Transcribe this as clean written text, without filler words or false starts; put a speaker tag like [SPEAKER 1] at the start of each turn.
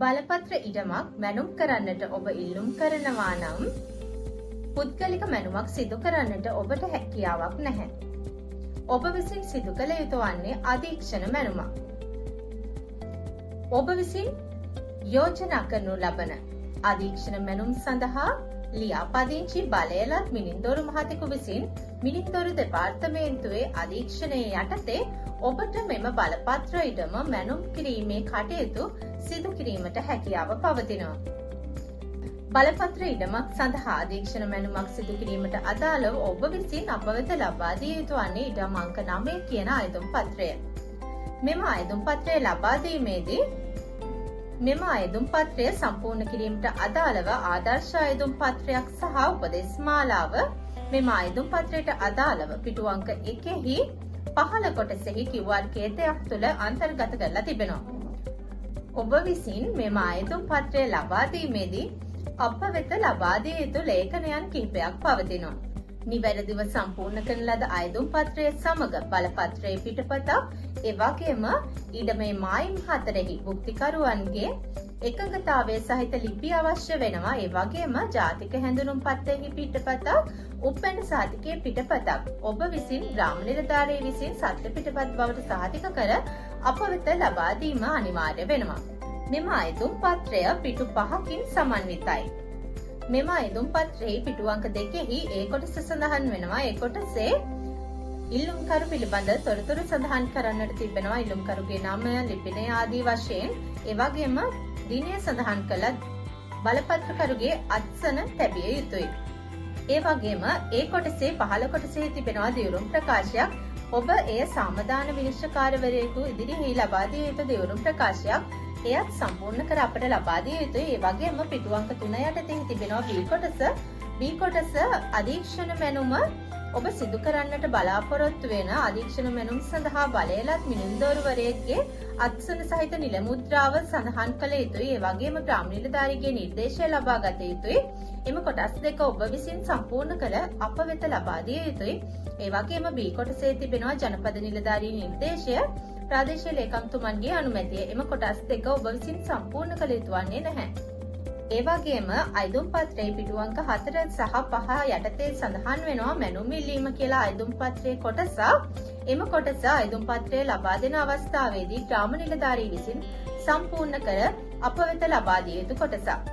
[SPEAKER 1] බලපත්‍ර ඉඩමක් මැනුම් කරන්නට ඔබ ඉල්ලුම් කරනවා නම් පුද්ගලික මැනුමක් සිදු කරන්නට ඔබට හැකියාවක් නැහැ. ඔබ විසින් සිදු කළ යුතු වන්නේ අධීක්ෂණ මැනුමක්. ඔබ විසින් යෝජනා කරනු ලබන අධීක්ෂණ මැනුම් සඳහා ලියාපදිංචි බලයලත් මිනින්දොරු මහතෙකු විසින් මිනින්දොරු දෙපාර්තමේන්තුවේ අධීක්ෂණය යටතේ ඔබට මෙම බලපත්‍ර ඉඩම මැනුම් කිරීමේ කටයුතු සිදු කිරීමට හැකියාව පවතිනවා. බලපත්‍ර ඉඩමක් සඳහා අධීක්ෂණ මැනුමක් සිදු කිරීමට අදාළව ඔබ විසින් අප වෙත ලබා දිය යුතු වන්නේ ඉඩම් අංක 9 කියන අයදුම් පත්‍රය. මෙම අයදුම් පත්‍රය ලබා දීමේදී මෙම අයදුම් පත්‍රය සම්පූර්ණ කිරීමට අදාළව ආදර්ශ අයදුම් පත්‍රයක් සහ උපදෙස් මාලාව මෙම අයදුම් පත්‍රයට අදාළව පිටු අංක 1හි පහළ කොටසෙහි QR කේතයක් තුළ අන්තර්ගත කරලා තිබෙනවා. ඔබ විසින් මෙම අයදුම් පත්‍රය ලබා දීමේදී අප වෙත ලබා දිය යුතු ලේඛනයන් කිහිපයක් පවතිනවා. නිවැරදිව සම්පූර්ණ කරන ලද අයදුම් පත්‍රය සමග බලපත්‍රයේ පිටපතක්, එවැගේම ඉඩමේ මායිම් 4හි භුක්තිකරුවන්ගේ එකඟතාවය සහිත ලිපි අවශ්‍ය වෙනවා. ඒ වගේම ජාතික හැඳුනුම් පත්‍රයේ පිටපතක්, උපැන්න සහතිකයේ පිටපතක් ඔබ විසින් ග්‍රාම නිලධාරිය විසින් සත්‍ය පිටපත් බවට සහතික කර අප වෙත ලබා දීම අනිවාර්ය වෙනවා. මෙම අයදුම් පත්‍රය පිටු 5කින් සමන්විතයි. මෙම අයදුම් පත්‍රයේ පිටු අංක 2හි ඒ කොටස සඳහන් වෙනවා. ඒ කොටසේ ඉල්ලුම්කරු පිළිබඳ තොරතුරු සඳහන් කරන්නට තිබෙනවා. ඉල්ලුම්කරුගේ නම, ලිපිනය ආදී වශයෙන්, ඒ වගේම දිනය සඳහන් කළ බලපත්‍රකරුගේ අත්සන තැබිය යුතුයි. ඒ වගේම ඒ කොටසේ පහළ කොටසේ තිබෙනවා දියුරුම් ප්‍රකාශයක්. ඔබ එය සාමදාන විනිශ්චයකාරවරයෙකු ඉදිරියේ ලබා දිය යුතු දියුරුම් ප්‍රකාශයක්. එයත් සම්පූර්ණ කර අපට ලබා දිය යුතුයි. ඒ වගේම පිටු අංක 3 යටතේ තිබෙනවා B කොටස. B කොටස අධීක්ෂණ මැනුම ඔබ සිදු කරන්නට බලාපොරොත්තු වෙන අධීක්ෂණ මැනුම් සඳහා බලයලත් මිනින්දොරුවරයෙක්ගේ අත්සන සහිත නිල මුද්‍රාව සඳහන් කළ යුතුයි. ඒ වගේම ග්‍රාම නිලධාරිගේ නිර්දේශය ලබා ගත යුතුයි. එම කොටස් දෙක ඔබ විසින් සම්පූර්ණ කර අප වෙත ලබා දිය යුතුයි. ඒ වගේම B කොටසේ තිබෙනවා ජනපද නිලධාරී නිර්දේශය, ප්‍රාදේශීය ලේකම්තුමන්ගේ අනුමැතිය. එම කොටස් දෙක ඔබ විසින් සම්පූර්ණ කළ යුතු වන්නේ නැහැ. ඒ වගේම අයදුම් පත්‍රයේ පිටු අංක 4 සහ 5 යටතේ සඳහන් වෙනවා මැනුම් ඉල්ලීම කියලා අයදුම් පත්‍රයේ කොටසක්. එම කොටස අයදුම් පත්‍රය ලබා දෙන අවස්ථාවේදී ග්‍රාම නිලධාරී විසින් සම්පූර්ණ කර අප වෙත ලබා දිය යුතු කොටසක්.